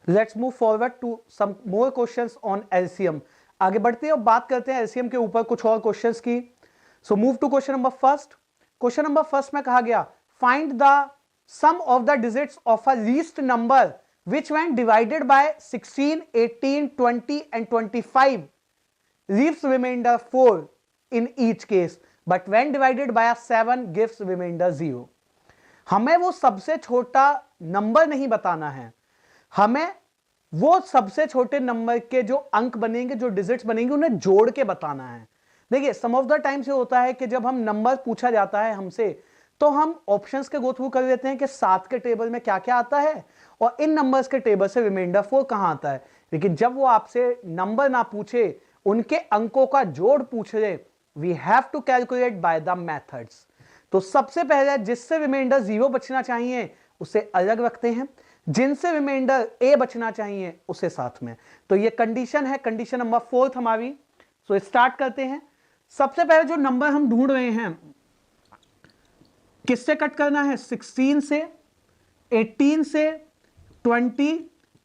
Let's move forward to some more questions on LCM. आगे बढ़ते हैं और बात करते हैं एलसीएम के ऊपर कुछ और क्वेश्चंस की। So move to question number first. Question number first में कहा गया find the sum of the digits of a least number which when divided by 16, 18, 20 and 25 leaves remainder 4 in each case but when divided by a 7 gives remainder 0। हमें वो सबसे छोटा number नहीं बताना है, हमें वो सबसे छोटे नंबर के जो अंक बनेंगे, जो डिजिट्स बनेंगे, उन्हें जोड़ के बताना है। देखिए सम ऑफ द टाइम्स ये होता है कि जब हम नंबर पूछा जाता है हमसे तो हम ऑप्शंस के गो थ्रू कर लेते हैं कि 7 के टेबल में क्या क्या आता है और इन नंबर्स के टेबल से रिमाइंडर 4 कहां आता है। लेकिन जब वो आपसे नंबर ना पूछे, उनके अंकों का जोड़ पूछ ले, we have to calculate by the methods. तो सबसे पहले जिससे रिमाइंडर 0 बचना चाहिए उसे अलग रखते हैं, जिनसे रिमाइंडर ए बचना चाहिए उसे साथ में। तो ये कंडीशन है, कंडीशन नंबर 4 हमारी। सो स्टार्ट करते हैं। सबसे पहले जो नंबर हम ढूंढ रहे हैं किससे कट करना है, 16 से, 18 से, 20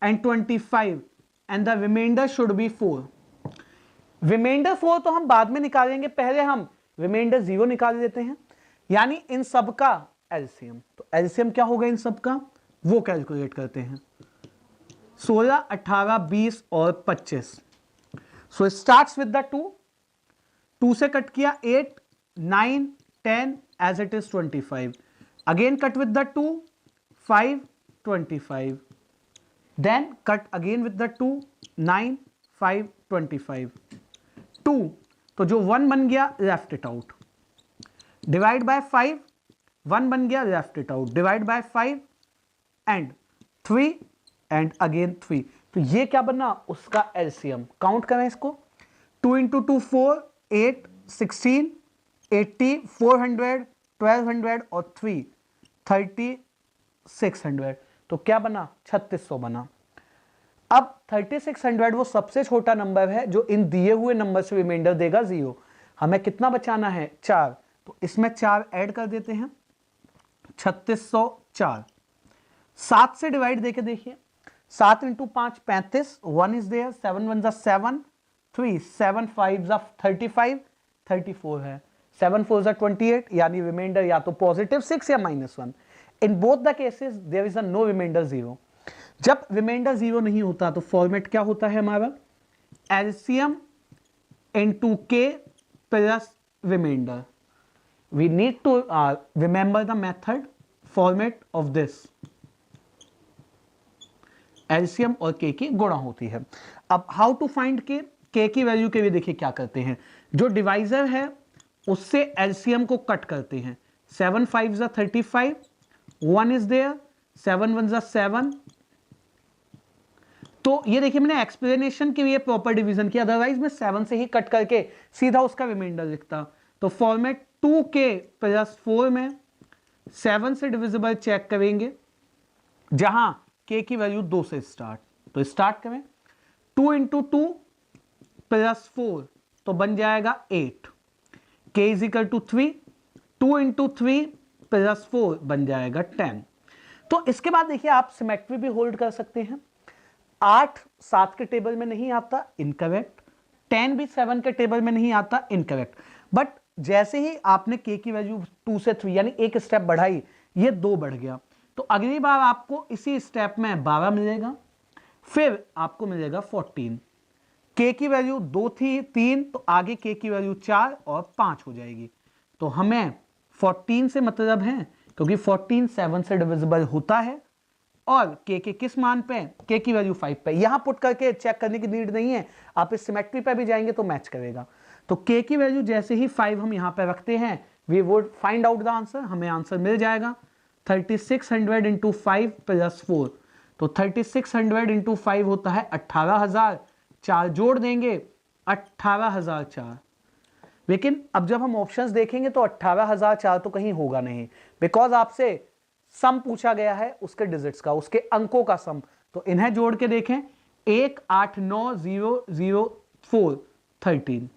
and 25 and the remainder should be 4। Remainder 4 तो हम बाद में निकालेंगे, पहले हम रिमाइंडर 0 निकाल लेते हैं, यानी इन सब का एलसीएम। तो एलसीएम क्या होगा इन सब का, वो कैलकुलेट करते हैं। 16, 18, 20 और 25। सो स्टार्ट्स विद द 2 से कट किया 8, 9, 10 as it is 25, again cut with the 2, 5, 25, then cut again with the 2, 9, 5, 25, 2 तो जो 1 बन गया left it out, divide by 5, 1 बन गया left it out, divide by 5 and 3 and again 3। तो ये क्या बना, उसका एलसीएम। काउंट करें इसको, 2 into 2 4, 8, 16, 80, 400, 1200 और 3, 3600। तो क्या बना, 3600 बना। अब 3600 वो सबसे छोटा नंबर है जो इन दिए हुए नंबर से रिमाइंडर देगा 0। हमें कितना बचाना है, 4। तो इसमें 4 ऐड कर देते हैं, 3604। 7 से डिवाइड देके देखिए, 7 इंटू 5 35, 1 इज देयर, 7 1 7, 3 7 5 35, 34 है, 7 4 28, यानी रिमाइंडर या तो पॉजिटिव 6 या -1। In both the cases there is a no remainder 0। जब रिमाइंडर 0 नहीं होता तो फॉर्मेट क्या होता है हमारा, LCM into k plus remainder. We need to remember the method format of this. LCM और के की गुणा होती है। अब हाउ टू फाइंड के की वैल्यू के लिए देखिए क्या करते हैं, जो डिवाइजर है उससे एलसीएम को कट करते हैं। 7 5 35, 1 इज देयर, 7 1 7। तो ये देखिए मैंने एक्सप्लेनेशन के लिए प्रॉपर डिवीजन किया, अदरवाइज मैं 7 से ही कट करके सीधा उसका रिमाइंडर लिखता। तो फॉर्मेट 2k प्लस 4 में 7 से डिविजिबल चेक करेंगे, जहां k की वैल्यू 2 से स्टार्ट। तो स्टार्ट करें, 2 इंटू 2 प्लस 4 तो बन जाएगा 8, k is equal to 3, 2 into 3 plus 4 बन जाएगा 10। तो इसके बाद देखिए आप सिमेट्री भी होल्ड कर सकते हैं। 8 7 के टेबल में नहीं आता, इनकरेक्ट। 10 भी 7 के टेबल में नहीं आता, इनकरेक्ट। बट जैसे ही आपने k की वैल्यू 2 से 3 यानी एक स्टेप बढ़ाई, ये 2 बढ़ गया, तो अगली बार आपको इसी स्टेप में 12 मिलेगा, फिर आपको मिलेगा 14। k की वैल्यू 2 थी 3, तो आगे k की वैल्यू 4 और 5 हो जाएगी। तो हमें 14 से मतलब है, क्योंकि 14 7 से डिविजिबल होता है, और k के किस मान पे, k की वैल्यू 5 पे। यहां पुट करके चेक करने की नीड नहीं है, आप इस सिमेट्री पे भी जाएंगे तो मैच करेगा। तो k की वैल्यू जैसे ही 5 हम यहां पे रखते हैं, we would find out the answer, हमें आंसर मिल जाएगा 3600 इंटू 5 प्लस 4। तो 3600 इंटू 5 होता है 18000, 4 जोड़ देंगे 18004। लेकिन अब जब हम ऑप्शंस देखेंगे तो 18004 तो कहीं होगा नहीं, बिकॉज आपसे सम पूछा गया है उसके डिजिट्स का, उसके अंकों का सम। तो इन्हें जोड़ के देखें, 1 8 9 0 0 4 13,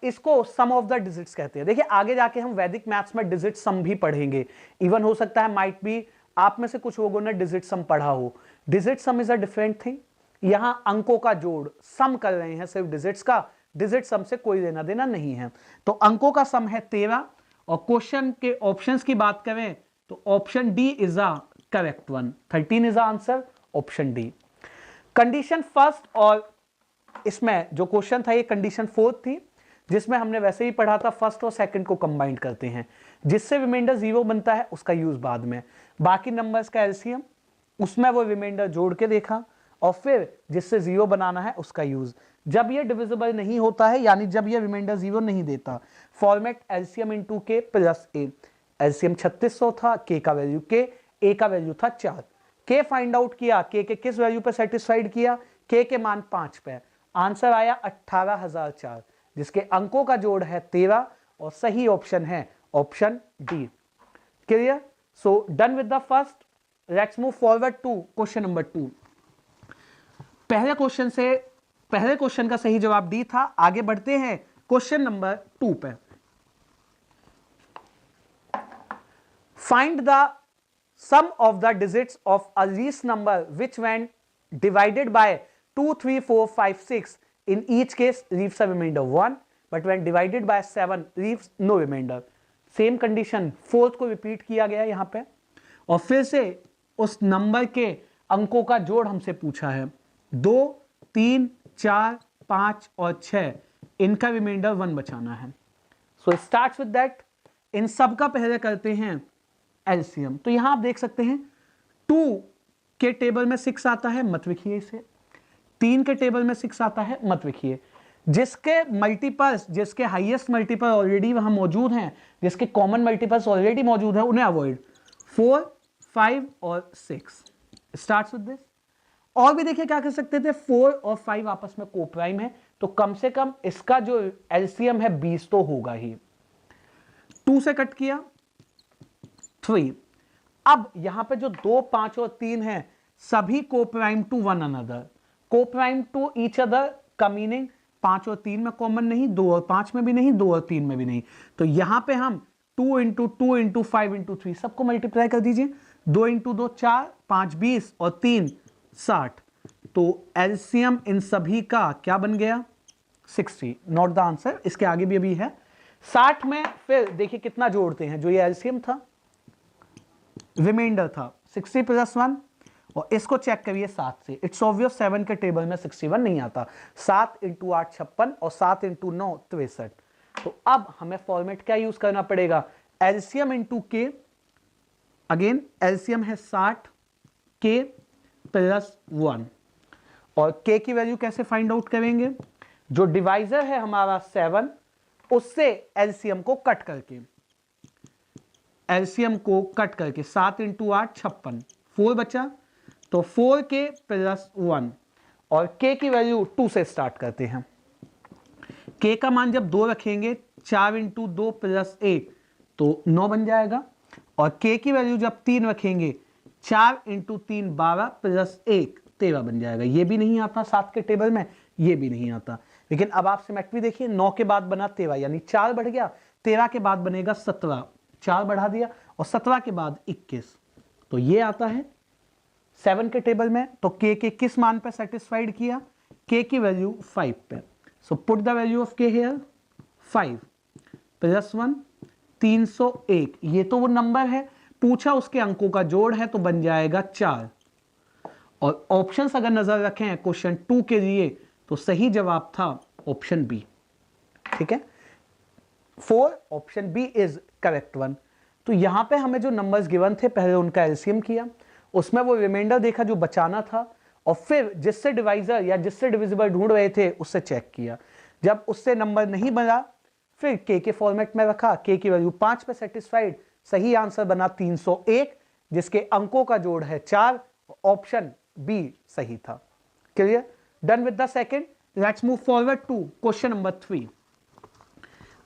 इसको सम ऑफ द डिजिट्स कहते हैं। देखिए आगे जाके हम वैदिक मैथ्स में डिजिट सम भी पढ़ेंगे, इवन हो सकता है माइट बी आप में से कुछ लोगों ने डिजिट सम पढ़ा हो। Digit some is a different thing. यहां अंकों का जोड़ सम कर रहे हैं सिर्फ डिजिट्स का, डिजिट सम से कोई लेना देना नहीं है। तो अंकों का सम है 13 और क्वेश्चन के ऑप्शंस की बात करें तो option D is a correct one. 13 is answer, option D. Condition first, और इसमें जो क्वेश्चन था ये कंडीशन फोर्थ थी, जिसमें हमने वैसे ही पढ़ा था फर्स्ट और सेकंड को कंबाइन करते हैं, जिससे रिमाइंडर 0 बनता है उसका यूज बाद में। बाकी नंबर्स का एलसीएम, उसमें वो रिमाइंडर जोड़ के देखा और फिर जिससे 0 बनाना है उसका यूज। जब ये डिविजिबल नहीं होता है, यानी जब ये रिमाइंडर 0 नहीं देता, फॉर्मेट एलसीएम इंटू के प्लस ए। एलसीएम 3600 था, के का वैल्यू के, ए का वैल्यू था 4। के फाइंड आउट किया, के किस वैल्यू पे सेटिस्फाइड किया, के मान 5 पे। आंसर आया 18,004, जिसके अंकों का जोड़ है 13 और सही ऑप्शन है option D. Clear? So done with the first, let's move forward to question number 2। पहले क्वेश्चन का सही जवाब डी था। आगे बढ़ते हैं क्वेश्चन नंबर 2 पे। Find the sum of the digits of a least number which when divided by 2, 3, 4, 5, 6 in each case leaves a remainder 1, but when divided by 7 leaves no remainder. Same condition fourth को repeat किया गया यहां पे, और फिर से उस number के अंकों का जोड़ हमसे पूछा है। 2, 3, 4, 5 और 6, इनका रिमाइंडर 1 बचाना है। सो स्टार्ट्स विद दैट। इन सब का पहले करते हैं एलसीएम। तो यहां आप देख सकते हैं 2 के टेबल में 6 आता है, मत लिखिए इसे। 3 के टेबल में 6 आता है, मत लिखिए। जिसके मल्टीपल्स, जिसके हाईएस्ट मल्टीपल ऑलरेडी वहां मौजूद हैं, जिसके कॉमन मल्टीपल्स ऑलरेडी मौजूद हैं, उन्हें अवॉइड। 4, 5 और 6 स्टार्ट्स विद दिस। और भी देखिए क्या कर सकते थे, 4 और 5 आपस में कोप्राइम है, तो कम से कम इसका जो एलसीएम है 20 तो होगा ही। 2 से कट किया 3। अब यहां पे जो 2, 5 और 3 है, सभी coprime to one another, coprime to each other का मीनिंग 5 और 3 में कॉमन नहीं, 2 और 5 में भी नहीं, 2 और 3 में भी नहीं। तो यहां पे हम 2 इंटू 2 इंटू 5 इंटू 3 सबको मल्टीप्लाई कर दीजिए। 2 इंटू 2 4, 5 20 और 3 60। तो एलसीएम इन सभी का क्या बन गया, 60। नॉट द आंसर, इसके आगे भी अभी है। 60 में फिर देखिए कितना जोड़ते हैं, जो ये एलसीएम था, रिमाइंडर था 60 प्लस 1, और इसको चेक करिए 7 से। इट्स ऑब्वियस 7 के टेबल में 61 नहीं आता। 7 इंटू 8 56 और 7 इंटू 9 63। तो अब हमें फॉर्मेट क्या यूज करना पड़ेगा, एलसीएम इंटू के। अगेन एलसीएम है 60 के प्लस 1, और के की वैल्यू कैसे फाइंड आउट करेंगे, जो डिवाइजर है हमारा 7, उससे एलसीएम को कट करके, एलसीएम को कट करके 7 इंटू 8 56, 4 बचा, तो 4 के प्लस 1, और के की वैल्यू 2 से स्टार्ट करते हैं। के का मान जब 2 रखेंगे, 4 इंटू 2 प्लस 1 तो 9 बन जाएगा, और के की वैल्यू जब 3 रखेंगे, 4 इंटू 3 12 प्लस 1 13 बन जाएगा। ये भी नहीं आता 7 के टेबल में, ये भी नहीं आता। लेकिन अब आप सिमेट्री देखिए, 9 के बाद बना 13, यानी 4 बढ़ गया, 13 के बाद बनेगा 17, 4 बढ़ा दिया, और 17 के बाद 21, तो ये आता है 7 के टेबल में। तो के किस मान पे सेटिस्फाइड किया, के की वैल्यू 5 पे। So put the value of के हियर, 5 प्लस 1 301। ये तो वो नंबर है पूछा, उसके अंकों का जोड़ है, तो बन जाएगा 4। और ऑप्शंस अगर नजर रखें क्वेश्चन 2 के लिए, तो सही जवाब था ऑप्शन बी। ठीक है, 4 option B is correct one. तो यहां पे हमें जो नंबर्स गिवन थे, पहले उनका एलसीएम किया, उसमें वो रिमाइंडर देखा जो बचाना था, और फिर जिससे डिवाइजर या जिससे डिविजिबल ढूंढ रहे थे उससे चेक किया। जब उससे नंबर नहीं बना, फिर के फॉर्मेट में रखा, के की वैल्यू 5 पे सेटिस्फाइड, सही आंसर बना 301, जिसके अंकों का जोड़ है 4, ऑप्शन बी सही था। Clear? Done with the second, let's move forward to question number 3।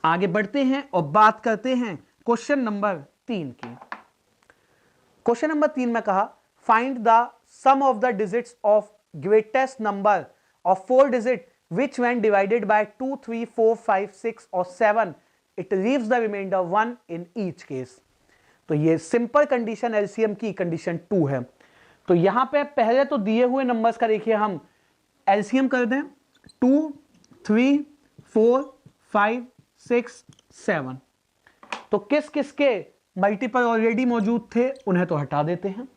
आगे बढ़ते हैं और बात करते हैं क्वेश्चन नंबर 3 की। क्वेश्चन नंबर 3 में कहा, find the sum of the digits of greatest number of 4 digit which when divided by 2, 3, 4, 5, 6 or 7 it leaves the remainder 1 in each case। तो ये सिंपल कंडीशन एलसीएम की कंडीशन 2 है। तो यहां पे पहले तो दिए हुए नंबर्स का देखिए हम एलसीएम कर दें, 2, 3, 4, 5, 6, 7। तो किस किस के मल्टीपल ऑलरेडी मौजूद थे उन्हें तो हटा देते हैं।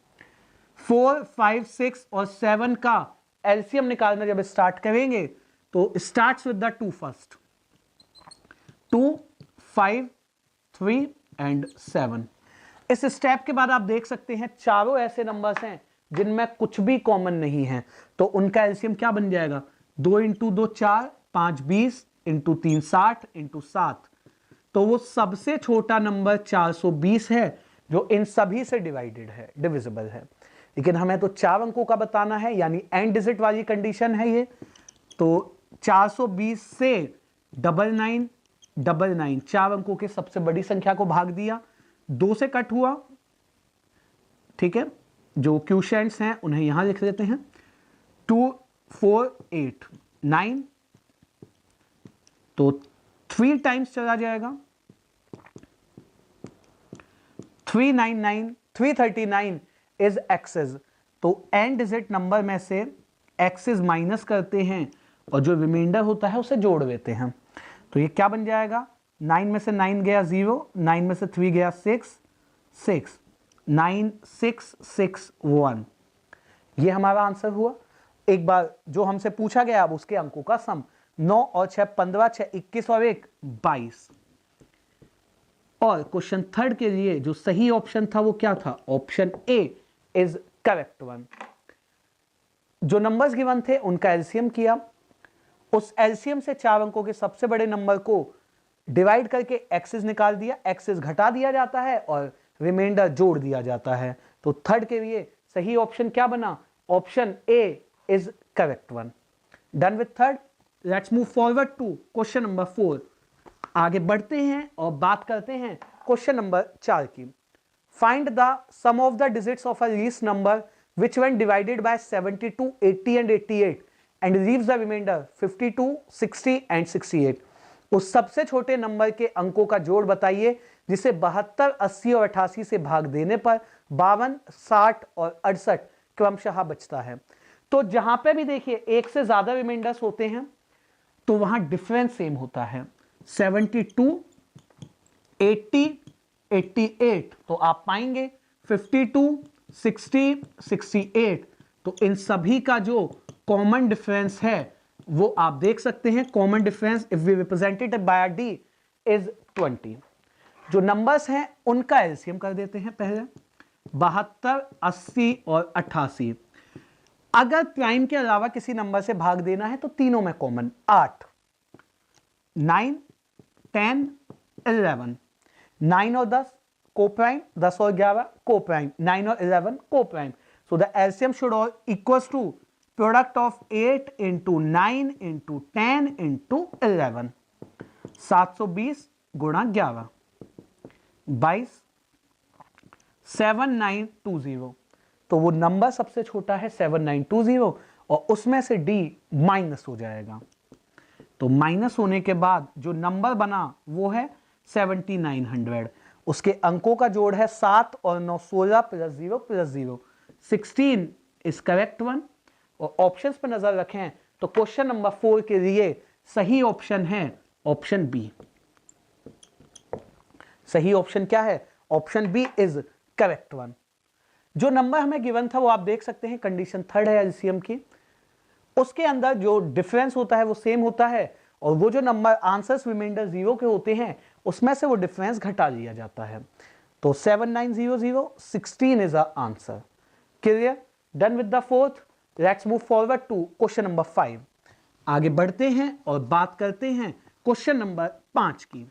4, 5, 6 और 7 का एलसीएम निकालना जब स्टार्ट करेंगे तो starts with the 2 first, 2, 5, 3 and 7। इस स्टेप के बाद आप देख सकते हैं चारों ऐसे नंबर्स हैं जिनमें कुछ भी कॉमन नहीं है, तो उनका एलसीएम क्या बन जाएगा, 2 इंटू 2 4, 5 20, इंटू 3 60, इंटू 7। तो वो सबसे छोटा नंबर 420 है जो इन सभी से डिवाइडेड है, डिविजिबल है। लेकिन हमें तो 4 अंकों का बताना है, यानी एंड डिजिट वाली कंडीशन है ये। तो 420 से 99, 99 4 अंकों के सबसे बड़ी संख्या को भाग दिया, 2 से कट हुआ, ठीक है। जो क्वोशिएंट्स हैं उन्हें यहां लिख देते हैं, 2, 4, 8, 9, तो 3 टाइम्स चला जाएगा, 399, 339 इज एक्सेस। तो एंड डिजिट नंबर में से एक्सेस माइनस करते हैं और जो रिमाइंडर होता है उसे जोड़ देते हैं। तो ये क्या बन जाएगा, 9 में से 9 गया 0, 9 में से 3 गया 6, 6, 9, 6, 6, 1। ये हमारा आंसर हुआ। एक बार जो हमसे पूछा गया अब उसके अंकों का सम, 9 और 6 15, 6 21 और 1 22। और क्वेश्चन थर्ड के लिए जो सही ऑप्शन था वो क्या था, option A is correct one. जो नंबर्स गिवन थे उनका एलसीएम किया, उस एलसीएम से 4 अंकों के सबसे बड़े नंबर को डिवाइड करके एक्सेस निकाल दिया, एक्सेस घटा दिया जाता है और रिमाइंडर जोड़ दिया जाता है। तो थर्ड के लिए सही ऑप्शन क्या बना, option A is correct one. Done with third, let's move forward to question number 4। आगे बढ़ते हैं और बात करते हैं क्वेश्चन नंबर 4 की। Find the sum of the digits of a least number which when divided by 72, 80 and 88 and leaves the remainder 52, 60 and 68। उस सबसे छोटे नंबर के अंकों का जोड़ बताइए जिसे 72, 80 और 88 से भाग देने पर 52, 60 और 68 क्रमशः बचता है। तो जहां पे भी देखिए एक से ज्यादा रिमाइंडर्स होते हैं तो वहां डिफरेंस सेम होता है, 72, 80, 88। तो आप पाएंगे 52, 60, 68। तो इन सभी का जो कॉमन डिफरेंस है वो आप देख सकते हैं, common difference if we represented by D is 20। जो नंबर्स हैं उनका एलसीएम कर देते हैं पहले, 72, 80 और 88। अगर प्राइम के अलावा किसी नंबर से भाग देना है तो तीनों में कॉमन, 8, 9, 10, 11। 9 और 10 को प्राइम, 10 और 11 को प्राइम, 9 और 11 coprime. So the LCM should all equals to product of 8 into 9 into 10 into 11, 720 गुणा 11, 22, 7920। तो वो नंबर सबसे छोटा है 7920 और उसमें से डी माइनस हो जाएगा। तो माइनस होने के बाद जो नंबर बना वो है 7900। उसके अंकों का जोड़ है 7 और 9, 16 plus 0 plus 0, 16 is correct one. और ऑप्शंस पर नजर रखें तो क्वेश्चन नंबर 4 के लिए सही ऑप्शन है ऑप्शन बी। सही ऑप्शन क्या है, option B is correct one. जो नंबर हमें गिवन था वो आप देख सकते हैं, कंडीशन थर्ड है एलसीएम की। उसके अंदर जो डिफरेंस होता है वो सेम होता है और वो जो नंबर आंसर्स रिमाइंडर 0 के होते हैं उसमें से वो डिफरेंस घटा लिया जाता है। तो 7900, 16 is a answer. Clear, done with the fourth. Let's move forward to question number 5। आगे बढ़ते हैं और बात करते हैं क्वेश्चन नंबर 5 की।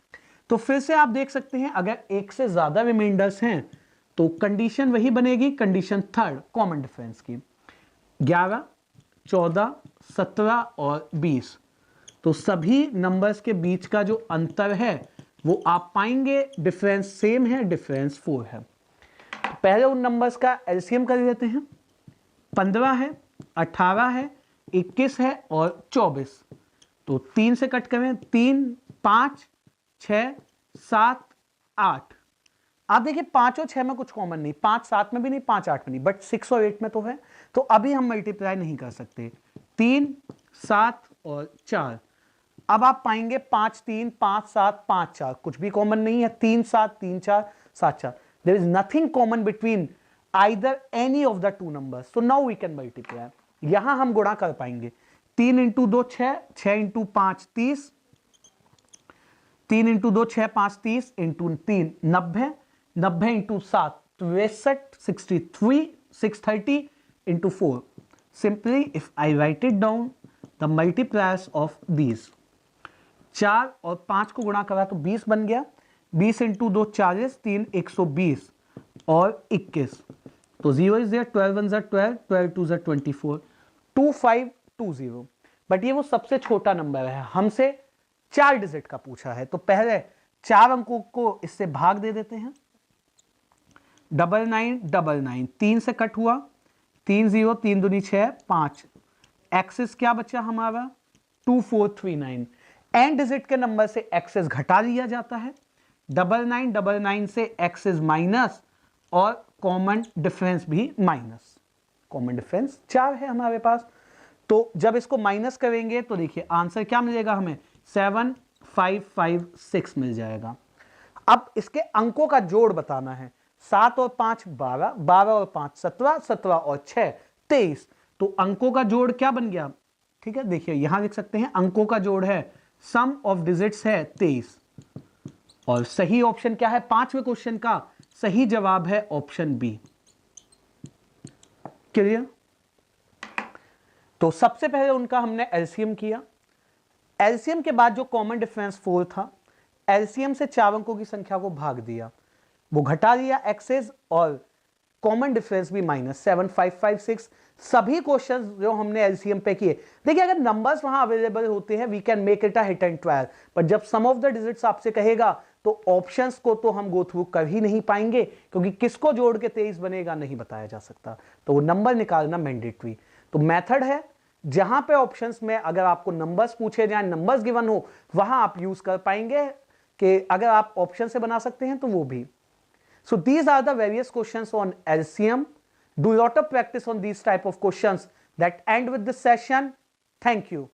तो फिर से आप देख सकते हैं अगर एक से ज्यादा रिमाइंडर्स हैं तो कंडीशन वही बनेगी, कंडीशन थर्ड कॉमन डिफरेंस की, 11, 14, 17 और 20। तो सभी नंबर्स के बीच का जो अंतर है वो आप पाएंगे डिफरेंस सेम है, डिफरेंस 4 है। तो पहले उन नंबर्स का एलसीएम कर लेते हैं, 15 है, 18 है, 21 है और 24। तो 3 से कट करें, 3, 5, 6, 7, 8। आप देखिए 5 और 6 में कुछ कॉमन नहीं, 5 7 में भी नहीं, 5 8 में नहीं, बट 6 और 8 में तो है, तो अभी हम मल्टीप्लाई नहीं कर सकते। 3 7 और 4, अब आप पाएंगे 5 3 5 7 5 4, कुछ भी कॉमन नहीं है। 3 7 3 4 7 4, there is nothing common between either any of the two numbers, so now we can multiply. यहां हम गुणा कर पाएंगे। 3 into 2 6, 6 into 5 30, 3 into 2 6 5 30, into 3 90, 90 into 7 63, 63 630 into 4। Simply if I write it down the multipliers of these, 4 और 5 को गुणा करा तो 20 बन गया। 20 इंटू 2 40, 3 120 और 21, तो 0 इज देयर, 12 1 12, 12 2 24, 2520। बट ये वो सबसे छोटा नंबर है, हमसे 4 डिजिट का पूछा है, तो पहले 4 अंकों को इससे भाग दे देते हैं। 9999, 3 से कट हुआ, 3 0, 3 दूनी 6 5, एक्सेस क्या बचा हमारा 2439। एंड डिजिट के नंबर से एक्सेस घटा लिया जाता है, 9999 से एक्सेस माइनस और कॉमन डिफरेंस भी माइनस। कॉमन डिफरेंस 4 है हमारे पास, तो जब इसको माइनस करेंगे तो देखिए आंसर क्या मिलेगा हमें, 7556 मिल जाएगा। अब इसके अंकों का जोड़ बताना है, 7 और 5 12, 12 और 5 17, 17 और 6 23, तो अंकों का जोड़ क्या बन गया, ठीक है। देखिए यहां लिख सकते हैं अंकों का जोड़ है, सम ऑफ डिजिट्स है 23, और सही ऑप्शन क्या है, 5वें क्वेश्चन का सही जवाब है ऑप्शन बी। क्लियर। तो सबसे पहले उनका हमने एलसीएम किया, एलसीएम के बाद जो कॉमन डिफरेंस 4 था, एलसीएम से 4 अंकों की संख्या को भाग दिया, वो घटा दिया एक्सेस, और कॉमन डिफरेंस भी माइनस 7556। सभी क्वेश्चंस जो हमने एलसीएम पे किए, देखिए अगर नंबर्स वहां अवेलेबल होते हैं we can make it a hit and trial, पर जब सम ऑफ द डिजिट्स आपसे कहेगा तो ऑप्शंस को तो हम गो थ्रू कर ही नहीं पाएंगे, क्योंकि किसको जोड़ के 23 बनेगा नहीं बताया जा सकता, तो वो नंबर निकालना मैंडेटरी। तो मेथड है जहां पे ऑप्शंस में अगर आपको नंबर्स पूछे जाए, नंबर्स गिवन हो, वहां आप यूज कर पाएंगे, कि अगर आप ऑप्शन से बना सकते हैं तो वो भी। So these are the various questions on LCM. Do a lot of practice on these type of questions that end with this session. Thank you.